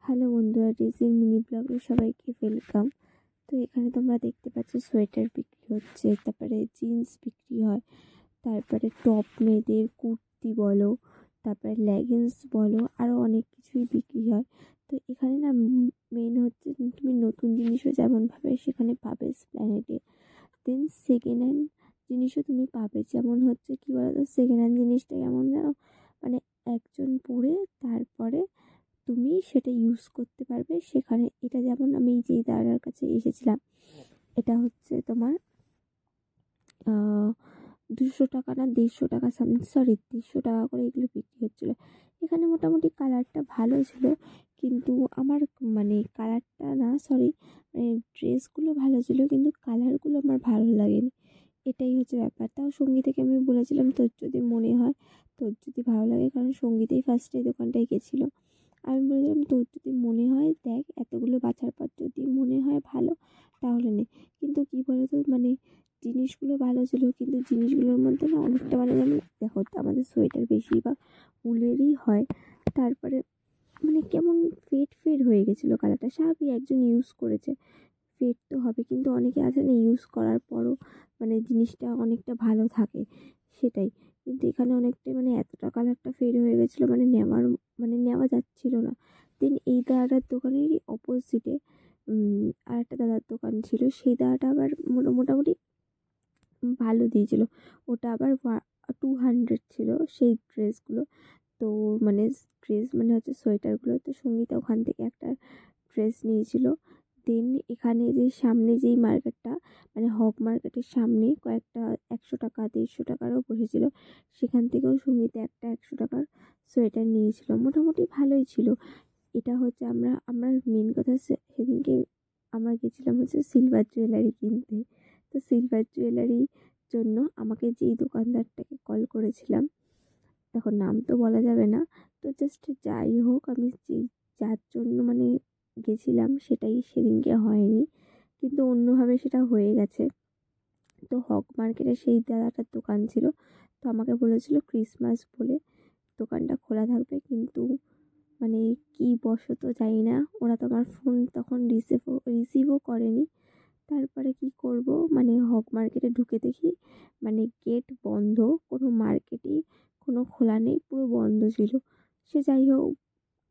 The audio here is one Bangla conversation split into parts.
হ্যালো বন্ধুরা, ডিজির মিনি ব্লগে সবাইকে ওয়েলকাম। তো এখানে তোমরা দেখতে পাচ্ছ সোয়েটার বিক্রি হচ্ছে, তারপরে জিন্স বিক্রি হয়, তারপরে টপ মেয়েদের কুর্তি বলো, তারপরে লেগিংস বলো, আরও অনেক কিছুই বিক্রি হয়। তো এখানে না মেন হচ্ছে তুমি নতুন জিনিসও যেমনভাবে সেখানে পাবে এসপ্ল্যানেডে, দেন সেকেন্ড হ্যান্ড জিনিসও তুমি পাবে। যেমন হচ্ছে কী বলতো, সেকেন্ড হ্যান্ড জিনিসটা কেমন যেন মানে একজন পরে তারপরে তুমি সেটা ইউজ করতে পারবে সেখানে। এটা যেমন আমি যেই দাদার কাছে এসেছিলাম, এটা হচ্ছে তোমার 200 টাকা না 150 টাকা সামথিং, সরি 300 টাকা করে এগুলো বিক্রি হচ্ছিলো। এখানে মোটামুটি কালারটা ভালো ছিল, কিন্তু আমার মানে কালারটা না, সরি মানে ড্রেসগুলো ভালো ছিল কিন্তু কালারগুলো আমার ভালো লাগেনি। এটাই হচ্ছে ব্যাপার। তাও সঙ্গীতাকে আমি বলেছিলাম তোর যদি মনে হয়, তোর যদি ভালো লাগে, কারণ সঙ্গীতেই ফার্স্টে এই দোকানটায় গেছিলো। আমি বলেছিলাম তোর যদি মনে হয় দেখ, এতগুলো বাছার পর যদি মনে হয় ভালো তাহলে নে। কিন্তু কী বলতো, মানে জিনিসগুলো ভালো ছিল কিন্তু জিনিসগুলোর মধ্যে না অনেকটা মানে যেমন দেখো আমাদের সোয়েটার বেশিরভাগ উলেরই হয়, তারপরে মানে কেমন ফেড ফেড হয়ে গেছিলো কালারটা। স্বাভাবিক একজন ইউজ করেছে, ফেড তো হবে, কিন্তু অনেকে আছে না ইউজ করার পরও মানে জিনিসটা অনেকটা ভালো থাকে, সেটাই। কিন্তু এখানে অনেকটাই মানে এতটা কালারটা ফেড হয়ে গেছিলো মানে নেওয়া যাচ্ছিল না। দেন এই দাদাটার দোকানেরই অপোজিটে আর একটা দাদার দোকান ছিল, সেই দাদাটা আবার মোটামুটি ভালো দিয়েছিল। ওটা আবার 200 ছিল সেই ড্রেসগুলো। তো মানে ড্রেস মানে হচ্ছে সোয়েটারগুলো। তো সঙ্গীতা ওখান থেকে একটা ড্রেস নিয়েছিল। দেন এখানে যে সামনে যেই মার্কেটটা, মানে হক মার্কেটের সামনে কয়েকটা 100 টাকা 150 টাকারও বসেছিল, সেখান থেকেও সঙ্গীতা একটা 100 টাকার সোয়েটার নিয়েছিল, মোটামুটি ভালোই ছিল। এটা হচ্ছে আমরা মেন কথা সেদিনকে আমরা গেছিলাম হচ্ছে সিলভার জুয়েলারি কিনতে। তো সিলভার জুয়েলারির জন্য আমাকে যেই দোকানদারটাকে কল করেছিলাম, দেখো নাম তো বলা যাবে না, তো জাস্ট যাই হোক, আমি যেই যার জন্য মানে গেছিলাম সেটাই সেদিনকে হয়নি, কিন্তু অন্যভাবে সেটা হয়ে গেছে। তো হক মার্কেটে সেই দাদাটার দোকান ছিল। তো আমাকে বলেছিল ক্রিসমাস বলে দোকানটা খোলা থাকবে, কিন্তু মানে কি বশত জানি না, ওরা তো আমার ফোন তখন রিসিভও করেনি। তারপরে কি করব, মানে হক মার্কেটে ঢুকে দেখি মানে গেট বন্ধ, কোনো মার্কেটই কোনো খোলা নেই, পুরো বন্ধ ছিল। সে যাই হোক,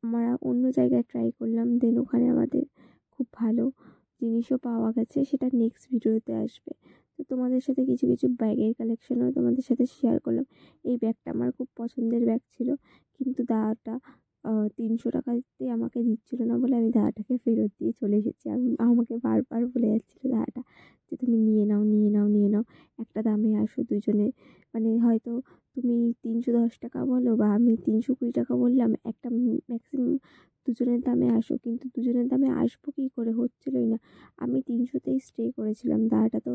আমরা অন্য জায়গায় ট্রাই করলাম, দেন ওখানে আমাদের খুব ভালো জিনিসও পাওয়া গেছে, সেটা নেক্সট ভিডিওতে আসবে। তো তোমাদের সাথে কিছু কিছু ব্যাগের কালেকশনও তোমাদের সাথে শেয়ার করলাম। এই ব্যাগটা আমার খুব পছন্দের ব্যাগ ছিল, কিন্তু দাদাটা 300 টাকাতে আমাকে দিচ্ছিল না বলে আমি দাদাটাকে ফেরত দিয়ে চলে এসেছি। আমাকে বারবার বলে যাচ্ছিলো দাদাটা যে তুমি নিয়ে নাও, নিয়ে নাও, নিয়ে নাও, একটা দামে আসো দুজনে। মানে হয়তো তুমি 310 টাকা বলো বা আমি 320 টাকা বললাম, একটা ম্যাক্সিমাম দুজনের দামে আসো, কিন্তু দুজনের দামে আসবো কী করে, হচ্ছিলোই না। আমি 300তেই স্টে করেছিলাম, দাদাটা তো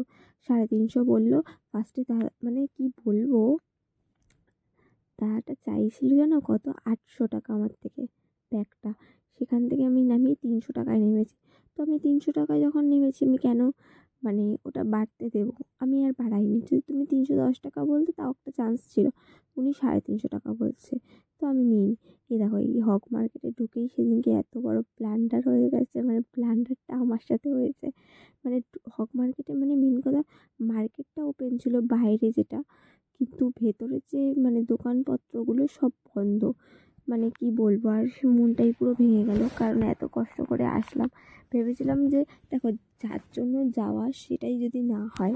350 বললো ফার্স্টে। মানে কি বলবো, দাদাটা চাইছিল যেন কত 800 টাকা আমার থেকে ব্যাগটা। সেখান থেকে আমি নামিয়ে 300 টাকায় নেমেছি। তো আমি 300 টাকায় যখন নেমেছি, আমি কেন মানে ওটা বাড়তে দেবো, আমি আর বাড়াইনি। যদি তুমি 310 টাকা বলতে তাও একটা চান্স ছিল, উনি 350 টাকা বলছে, তো আমি নিইনি। এই দেখো এই হক মার্কেটে ঢুকেই সেদিনকে এত বড় ব্লান্ডার হয়ে গেছে, মানে ব্লান্ডারটা আমার সাথে হয়েছে। মানে হক মার্কেটে মানে মেন কথা, মার্কেটটা ওপেন ছিল বাইরে যেটা, কিন্তু ভেতরে যে মানে দোকানপত্রগুলো সব বন্ধ। মানে কি বলবো, আর মনটাই পুরো ভেঙে গেল, কারণ এত কষ্ট করে আসলাম, ভেবেছিলাম যে দেখো যার জন্য যাওয়া সেটাই যদি না হয়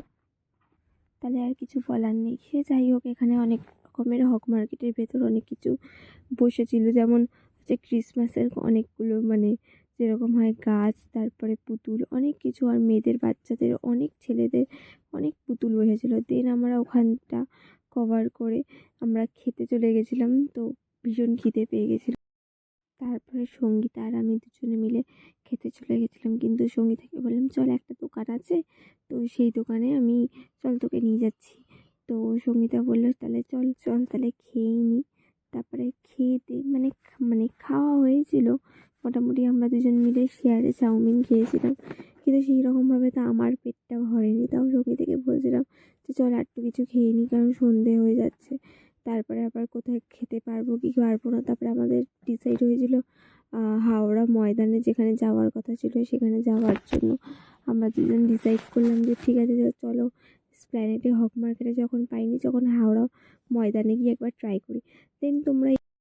তাহলে আর কিছু বলার নেই। সে যাই হোক, এখানে অনেক রকমের হক মার্কেটের ভেতর অনেক কিছু বসেছিল, যেমন হচ্ছে ক্রিসমাসের অনেকগুলো মানে যেরকম হয় গাছ, তারপরে পুতুল, অনেক কিছু, আর মেয়েদের বাচ্চাদের অনেক, ছেলেদের অনেক পুতুল বসেছিল। দেন আমরা ওখানটা কভার করে আমরা খেতে চলে গেছিলাম। তো ভীষণ খিদে পেয়ে গেছিলো, তারপরে সঙ্গীতা আর আমি দুজনে মিলে খেতে চলে গেছিলাম। কিন্তু সঙ্গীতাকে বললাম চল, একটা দোকান আছে, তো সেই দোকানে আমি চল তোকে নিয়ে যাচ্ছি। তো সঙ্গীতা বললো তাহলে চল চল তাহলে খেয়েই নিই। তারপরে খেতে মানে মানে খাওয়া হয়েছিল মোটামুটি, আমরা দুজন মিলে শেয়ারে চাউমিন খেয়েছিলাম, কিন্তু সেই রকমভাবে তো আমার পেটটা ভরেনি। তাও সঙ্গীতাকে বলছিলাম যে চল আর একটু কিছু খেয়ে নিই, কারণ সন্ধে হয়ে যাচ্ছে, তারপরে আবার কোথায় খেতে পারবো কি পারবো না। তারপরে আমাদের ডিসাইড হয়েছিল হাওড়া ময়দানে যেখানে যাওয়ার কথা ছিল সেখানে যাওয়ার জন্য আমরা দুজন ডিসাইড করলাম যে ঠিক আছে চলো এসপ্ল্যানেডে হক মার্কেটে যখন পাইনি যখন হাওড়া ময়দানে গিয়ে একবার ট্রাই করি। দেন তোমরা